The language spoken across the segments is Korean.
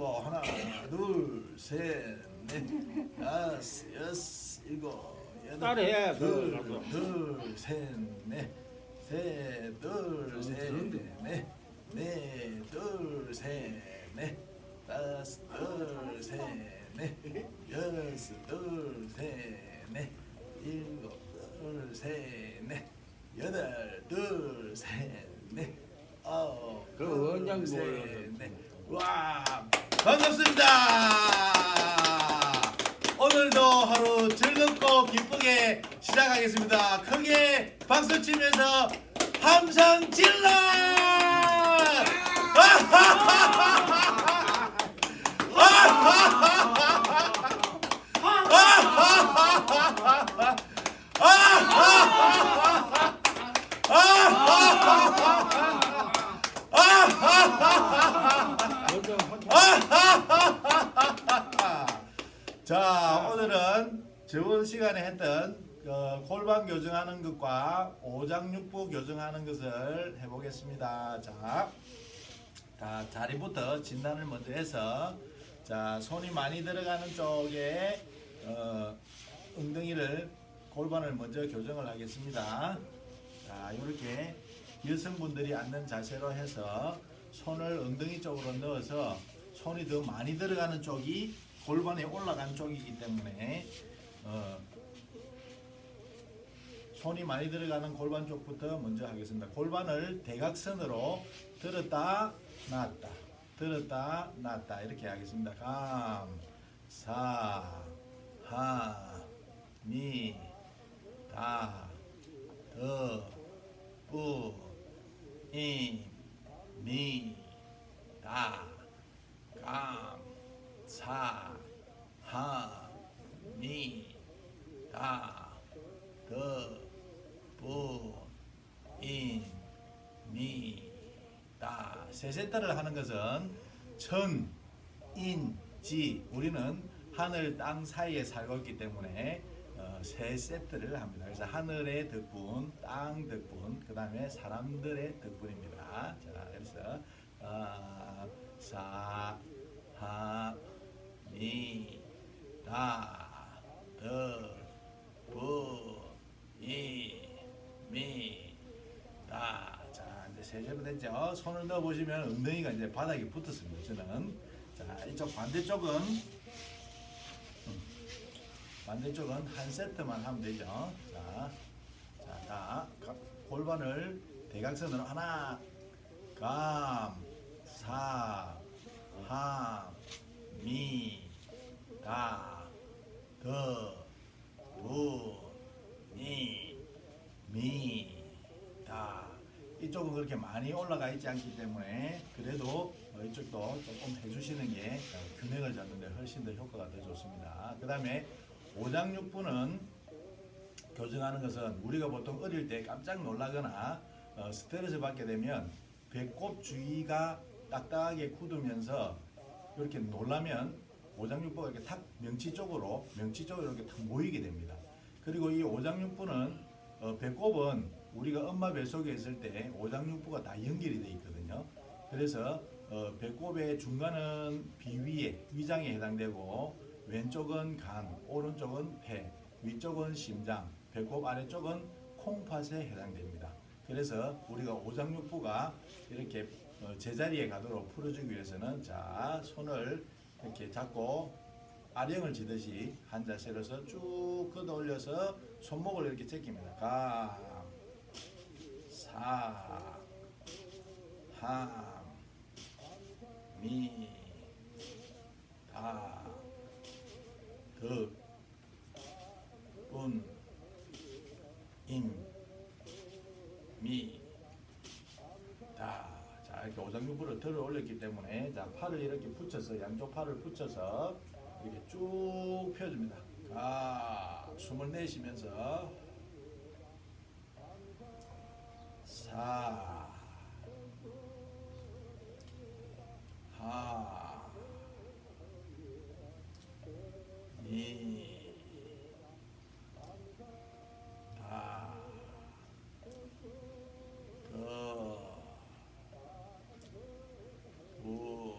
들고 하나 둘셋넷 다섯 여섯 일곱 여덟 따라해. 둘셋넷 셋둘셋넷 넷둘셋넷 다섯 둘셋넷 여섯 둘셋넷 일곱 둘셋넷 여덟 둘셋넷 아홉 그 원장 둘셋넷 와 반갑습니다. 오늘도 하루 즐겁고 기쁘게 시작하겠습니다. 크게 박수 치면서 함성 질러! 자, 오늘은 저번 시간에 했던 골반 교정하는 것과 오장육부 교정하는 것을 해보겠습니다. 자, 자리부터 진단을 먼저 해서, 자, 손이 많이 들어가는 쪽에 엉덩이를 골반을 먼저 교정을 하겠습니다. 자, 이렇게 여성분들이 앉는 자세로 해서 손을 엉덩이 쪽으로 넣어서 손이 더 많이 들어가는 쪽이 골반에 올라간 쪽이기 때문에 손이 많이 들어가는 골반 쪽부터 먼저 하겠습니다. 골반을 대각선으로 들었다 놨다 들었다 놨다 이렇게 하겠습니다. 감, 사, 하, 미, 다, 더, 부, 임, 미, 다, 감, 사, 하, 미, 다, 더, 부, 인, 미, 다. 세 세트를 하는 것은 천, 인, 지. 우리는 하늘, 땅 사이에 살고 있기 때문에 세 세트를 합니다. 그래서 하늘의 덕분, 땅 덕분, 그 다음에 사람들의 덕분입니다. 자, 그래서 사, 하, 미, 다, 더, 부, 이, 미, 다. 자, 이제 세 세트 됐죠? 손을 넣어 보시면 엉덩이가 이제 바닥에 붙었습니다. 저는. 자, 이쪽 반대쪽은 한 세트만 하면 되죠. 자, 골반을 대각선으로 하나, 감, 사, 함, 미, 다, 더, 부, 니, 미, 다. 이쪽은 그렇게 많이 올라가 있지 않기 때문에 그래도 이쪽도 조금 해주시는 게 균형을 잡는 데 훨씬 더 효과가 더 좋습니다. 그 다음에 오장육부는 교정하는 것은 우리가 보통 어릴 때 깜짝 놀라거나 스트레스 받게 되면 배꼽 주위가 딱딱하게 굳으면서 이렇게 놀라면 오장육부가 이렇게 탁 명치 쪽으로 이렇게 탁 모이게 됩니다. 그리고 이 오장육부는 배꼽은 우리가 엄마 뱃속에 있을 때 오장육부가 다 연결이 되어 있거든요. 그래서 배꼽의 중간은 비위에 위장에 해당되고 왼쪽은 간, 오른쪽은 폐, 위쪽은 심장, 배꼽 아래쪽은 콩팥에 해당됩니다. 그래서 우리가 오장육부가 이렇게 제자리에 가도록 풀어주기 위해서는 자, 손을 이렇게 잡고 아령을 지듯이 한 자세로서 쭉 걷어 올려서 손목을 이렇게 제낍니다. 감, 사, 함, 미, 다, 덕, 분, 임, 미, 다. 자, 이렇게 오장육부를 들어 올렸기 때문에 자, 팔을 이렇게 붙여서 양쪽 팔을 붙여서 이렇게 쭉 펴줍니다. 숨을 내쉬면서 사, 하, 미, 다, 더, 부,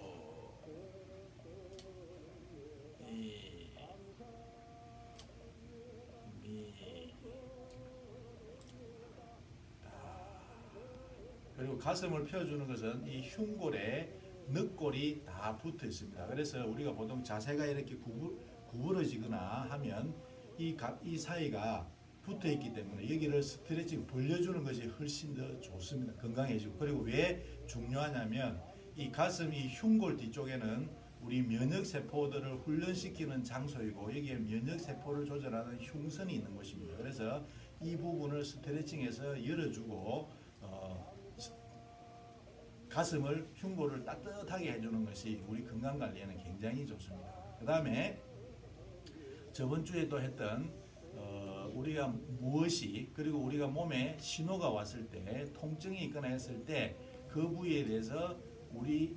가슴을 펴주는 것은 이 흉골에 늑골이 다 붙어 있습니다. 그래서 우리가 보통 자세가 이렇게 구부러지거나 하면 이 사이가 붙어 있기 때문에 여기를 스트레칭 벌려주는 것이 훨씬 더 좋습니다. 건강해지고. 그리고 왜 중요하냐면 이 가슴 이 흉골 뒤쪽에는 우리 면역 세포들을 훈련시키는 장소이고 여기에 면역 세포를 조절하는 흉선이 있는 곳입니다. 그래서 이 부분을 스트레칭해서 열어주고 가슴을 흉골을 따뜻하게 해주는 것이 우리 건강 관리에는 굉장히 좋습니다. 그 다음에 저번 주에 또 했던 우리가 무엇이 그리고 우리가 몸에 신호가 왔을 때 통증이 있거나 했을 때 그 부위에 대해서 우리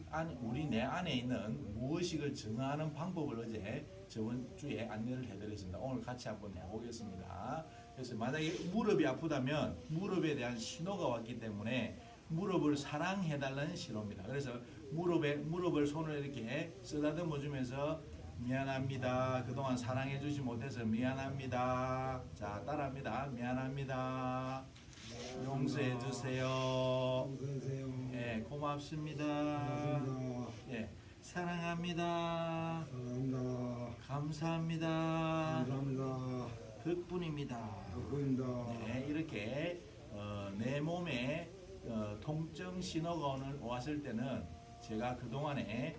내 안에 있는 무엇이를 정하는 방법을 어제 저번 주에 안내를 해드렸습니다. 오늘 같이 한번 해보겠습니다. 그래서 만약에 무릎이 아프다면 무릎에 대한 신호가 왔기 때문에 무릎을 사랑해달라는 신호입니다. 그래서 무릎을 손을 이렇게 쓰다듬어 주면서 미안합니다. 그동안 사랑해주지 못해서 미안합니다. 자, 따라합니다. 미안합니다. 용서해주세요. 예, 고맙습니다. 예, 사랑합니다. 감사합니다. 덕분입니다. 네, 이렇게 내 몸에 통증 신호가 왔을 때는 제가 그동안에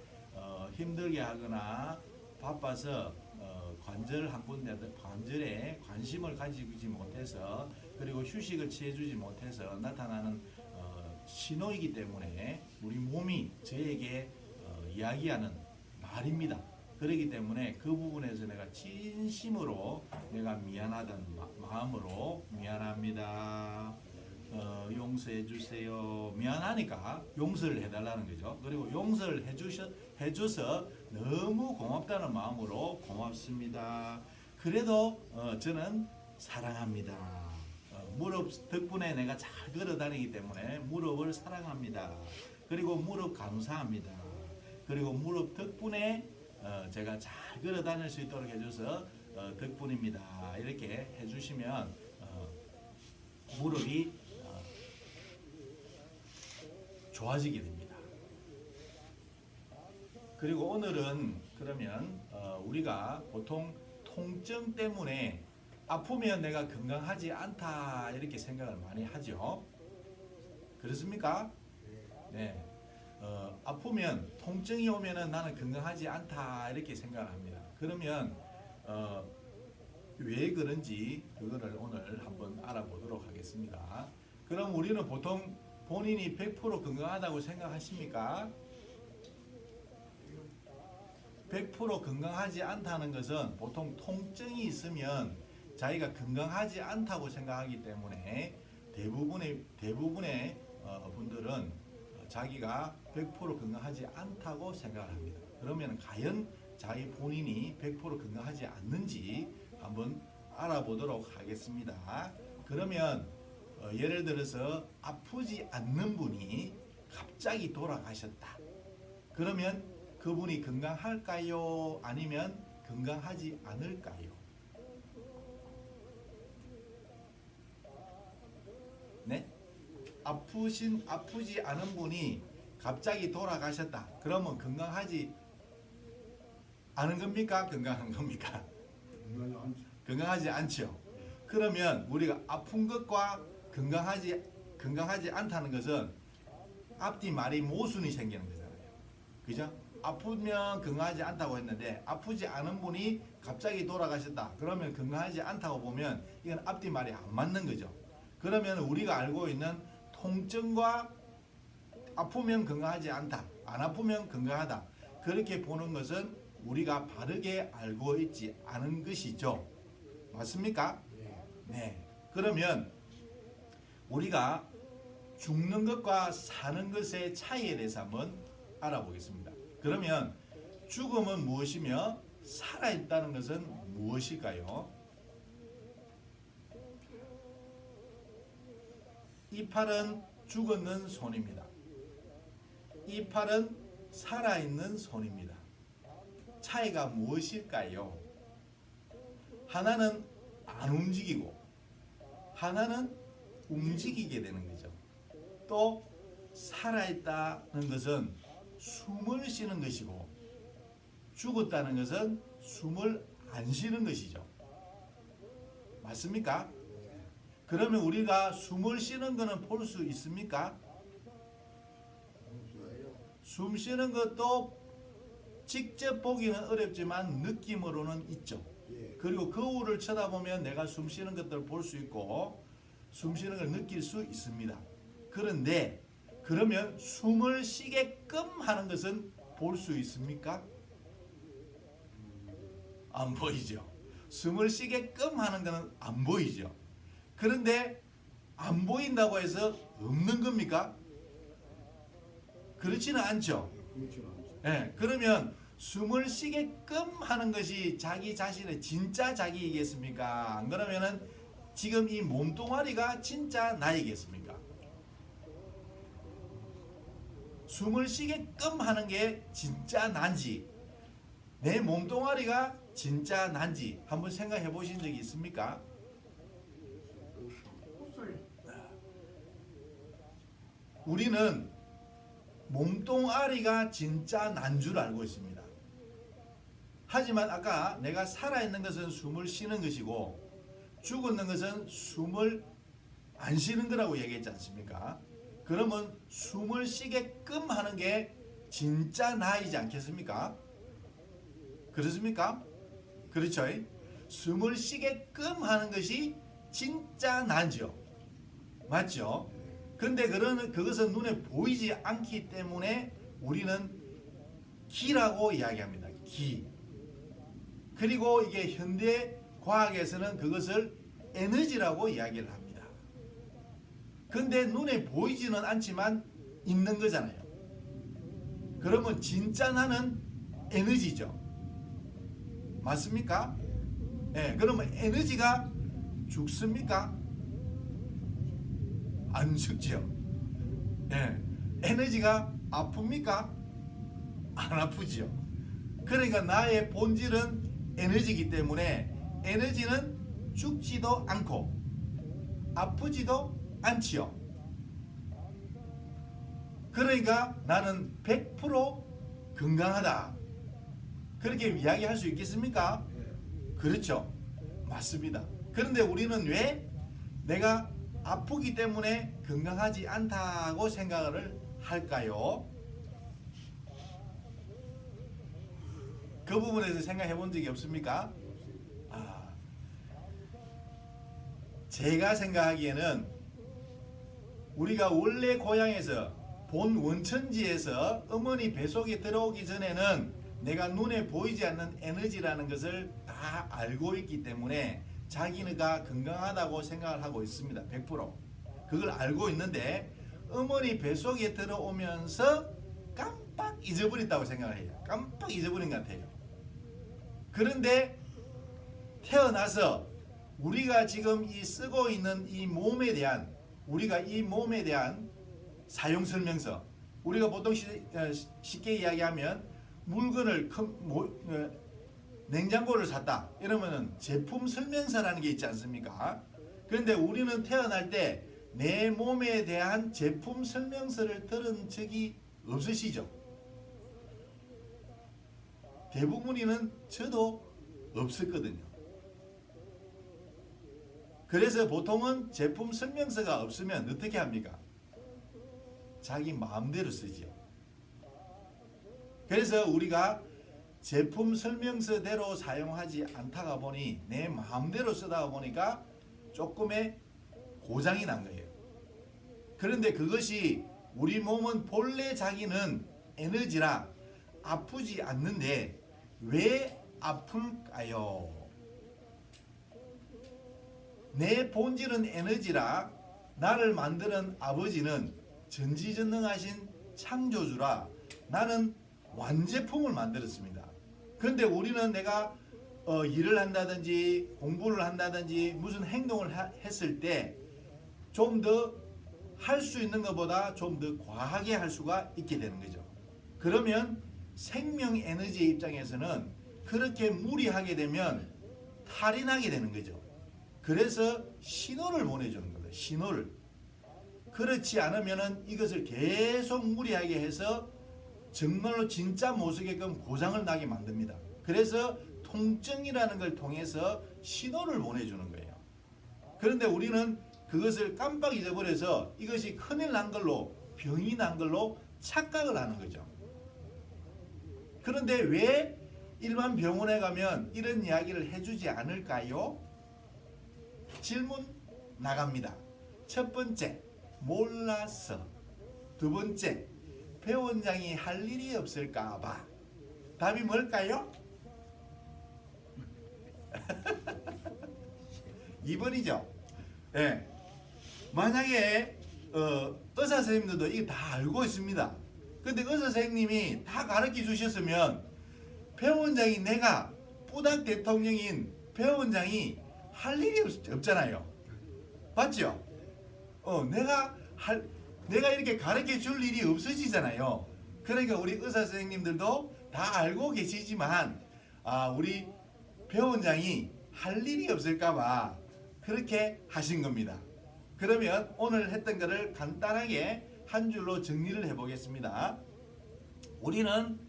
힘들게 하거나 바빠서 관절 한 군데 관절에 관심을 가지지 못해서 그리고 휴식을 취해주지 못해서 나타나는 신호이기 때문에 우리 몸이 저에게 이야기하는 말입니다. 그렇기 때문에 그 부분에서 내가 진심으로 내가 미안하다는 마음으로 미안합니다. 용서해 주세요. 미안하니까 용서를 해달라는 거죠. 그리고 용서를 해줘서 너무 고맙다는 마음으로 고맙습니다. 그래도 저는 사랑합니다. 무릎 덕분에 내가 잘 걸어 다니기 때문에 무릎을 사랑합니다. 그리고 무릎 감사합니다. 그리고 무릎 덕분에 제가 잘 걸어 다닐 수 있도록 해줘서 덕분입니다. 이렇게 해주시면 무릎이 좋아지게 됩니다. 그리고 오늘은 그러면 우리가 보통 통증 때문에 아프면 내가 건강하지 않다 이렇게 생각을 많이 하죠. 그렇습니까? 네. 아프면 통증이 오면은 나는 건강하지 않다 이렇게 생각을 합니다. 그러면 왜 그런지 그거를 오늘 한번 알아보도록 하겠습니다. 그럼 우리는 보통 본인이 100% 건강하다고 생각하십니까? 100% 건강하지 않다는 것은 보통 통증이 있으면 자기가 건강하지 않다고 생각하기 때문에 대부분의 분들은 자기가 100% 건강하지 않다고 생각을 합니다. 그러면 과연 자기 본인이 100% 건강하지 않는지 한번 알아보도록 하겠습니다. 그러면 예를 들어서 아프지 않는 분이 갑자기 돌아가셨다. 그러면 그분이 건강할까요? 아니면 건강하지 않을까요? 네? 아프지 않은 분이 갑자기 돌아가셨다. 그러면 건강하지 않은 겁니까? 건강한 겁니까? 건강하지 않죠. 그러면 우리가 아픈 것과 건강하지 않다는 것은 앞뒤 말이 모순이 생기는 거잖아요. 그죠? 아프면 건강하지 않다고 했는데 아프지 않은 분이 갑자기 돌아가셨다. 그러면 건강하지 않다고 보면 이건 앞뒤 말이 안 맞는 거죠. 그러면 우리가 알고 있는 통증과 아프면 건강하지 않다. 안 아프면 건강하다. 그렇게 보는 것은 우리가 바르게 알고 있지 않은 것이죠. 맞습니까? 네. 그러면 우리가 죽는 것과 사는 것의 차이에 대해서 한번 알아보겠습니다. 그러면 죽음은 무엇이며 살아있다는 것은 무엇일까요? 이 팔은 죽었는 손입니다. 이 팔은 살아있는 손입니다. 차이가 무엇일까요? 하나는 안 움직이고 하나는 움직이게 되는 거죠. 또 살아있다는 것은 숨을 쉬는 것이고 죽었다는 것은 숨을 안 쉬는 것이죠. 맞습니까? 그러면 우리가 숨을 쉬는 것은 볼 수 있습니까? 숨 쉬는 것도 직접 보기는 어렵지만 느낌으로는 있죠. 그리고 거울을 쳐다보면 내가 숨 쉬는 것들을 볼 수 있고 숨 쉬는 걸 느낄 수 있습니다. 그런데 그러면 숨을 쉬게끔 하는 것은 볼 수 있습니까? 안 보이죠. 숨을 쉬게끔 하는 것은 안 보이죠. 그런데 안 보인다고 해서 없는 겁니까? 그렇지는 않죠. 네, 그러면 숨을 쉬게끔 하는 것이 자기 자신의 진짜 자기이겠습니까? 안 그러면은 지금 이 몸뚱아리가 진짜 나이겠습니까? 숨을 쉬게끔 하는 게 진짜 난지 내 몸뚱아리가 진짜 난지 한번 생각해 보신 적이 있습니까? 우리는 몸뚱아리가 진짜 난 줄 알고 있습니다. 하지만 아까 내가 살아있는 것은 숨을 쉬는 것이고 죽었는 것은 숨을 안 쉬는 거라고 얘기했지 않습니까? 그러면 숨을 쉬게끔 하는 게 진짜 나이지 않겠습니까? 그렇습니까? 그렇죠? 숨을 쉬게끔 하는 것이 진짜 나죠. 맞죠? 근데 그것은 눈에 보이지 않기 때문에 우리는 기라고 이야기합니다. 기. 그리고 이게 현대 과학에서는 그것을 에너지라고 이야기를 합니다. 근데 눈에 보이지는 않지만 있는 거잖아요. 그러면 진짜 나는 에너지죠. 맞습니까? 네, 그러면 에너지가 죽습니까? 안 죽죠. 네, 에너지가 아픕니까? 안 아프죠. 그러니까 나의 본질은 에너지이기 때문에 에너지는 죽지도 않고 아프지도 않지요. 그러니까 나는 100% 건강하다. 그렇게 이야기할 수 있겠습니까? 그렇죠. 맞습니다. 그런데 우리는 왜 내가 아프기 때문에 건강하지 않다고 생각을 할까요? 그 부분에서 생각해 본 적이 없습니까? 제가 생각하기에는 우리가 원래 고향에서 본 원천지에서 어머니 뱃속에 들어오기 전에는 내가 눈에 보이지 않는 에너지라는 것을 다 알고 있기 때문에 자기가 건강하다고 생각을 하고 있습니다. 100%. 그걸 알고 있는데 어머니 뱃속에 들어오면서 깜빡 잊어버렸다고 생각을 해요. 깜빡 잊어버린 것 같아요. 그런데 태어나서 우리가 지금 이 쓰고 있는 이 몸에 대한 우리가 이 몸에 대한 사용 설명서 우리가 보통 쉽게 이야기하면 물건을 냉장고를 샀다 이러면은 제품 설명서라는 게 있지 않습니까? 그런데 우리는 태어날 때 내 몸에 대한 제품 설명서를 들은 적이 없으시죠? 대부분이는 저도 없었거든요. 그래서 보통은 제품 설명서가 없으면 어떻게 합니까? 자기 마음대로 쓰지요. 그래서 우리가 제품 설명서대로 사용하지 않다가 보니 내 마음대로 쓰다가 보니까 조금의 고장이 난 거예요. 그런데 그것이 우리 몸은 본래 자기는 에너지라 아프지 않는데 왜 아플까요? 내 본질은 에너지라 나를 만드는 아버지는 전지전능하신 창조주라 나는 완제품을 만들었습니다. 그런데 우리는 내가 일을 한다든지 공부를 한다든지 무슨 행동을 했을 때 좀 더 할 수 있는 것보다 좀 더 과하게 할 수가 있게 되는 거죠. 그러면 생명 에너지의 입장에서는 그렇게 무리하게 되면 탈이 나게 되는 거죠. 그래서 신호를 보내주는 겁니다. 신호를. 그렇지 않으면은 이것을 계속 무리하게 해서 정말로 진짜 못 쓰게끔 고장을 나게 만듭니다. 그래서 통증이라는 걸 통해서 신호를 보내주는 거예요. 그런데 우리는 그것을 깜빡 잊어버려서 이것이 큰일 난 걸로, 병이 난 걸로 착각을 하는 거죠. 그런데 왜 일반 병원에 가면 이런 이야기를 해주지 않을까요? 질문 나갑니다. 첫 번째, 몰라서. 두 번째, 배 원장이 할 일이 없을까 봐. 답이 뭘까요? 2번이죠. 예. 만약에 의사 선생님들도 이거 다 알고 있습니다. 근데 의사 선생님이 다 가르쳐 주셨으면 배 원장이, 내가 부닥 대통령인 배 원장이 할 일이 없잖아요. 맞죠? 내가 이렇게 가르쳐 줄 일이 없어지잖아요. 그러니까 우리 의사 선생님들도 다 알고 계시지만 우리 배 원장이 할 일이 없을까봐 그렇게 하신 겁니다. 그러면 오늘 했던 것을 간단하게 한 줄로 정리를 해보겠습니다. 우리는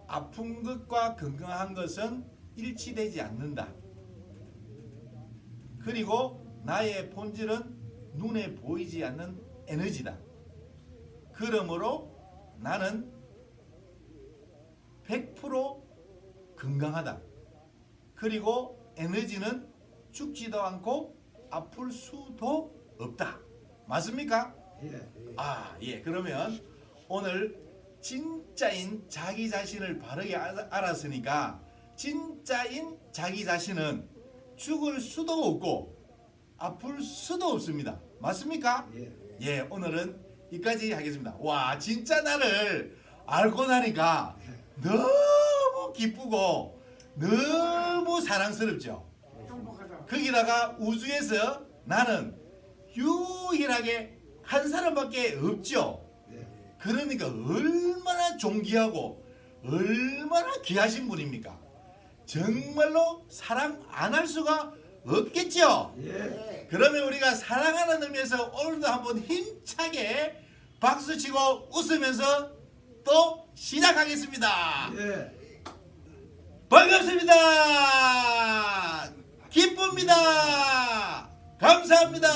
아픈 것과 건강한 것은 일치되지 않는다. 그리고 나의 본질은 눈에 보이지 않는 에너지다. 그러므로 나는 100% 건강하다. 그리고 에너지는 죽지도 않고 아플 수도 없다. 맞습니까? 예. 그러면 오늘 진짜인 자기 자신을 바르게 알았으니까 진짜인 자기 자신은 죽을 수도 없고 아플 수도 없습니다. 맞습니까? 예, 오늘은 여기까지 하겠습니다. 와, 진짜 나를 알고 나니까 너무 기쁘고 너무 사랑스럽죠. 거기다가 우주에서 나는 유일하게 한 사람밖에 없죠. 그러니까 얼마나 존귀하고 얼마나 귀하신 분입니까? 정말로 사랑 안 할 수가 없겠죠. 그러면 우리가 사랑하는 의미에서 오늘도 한번 힘차게 박수치고 웃으면서 또 시작하겠습니다. 반갑습니다. 기쁩니다. 감사합니다.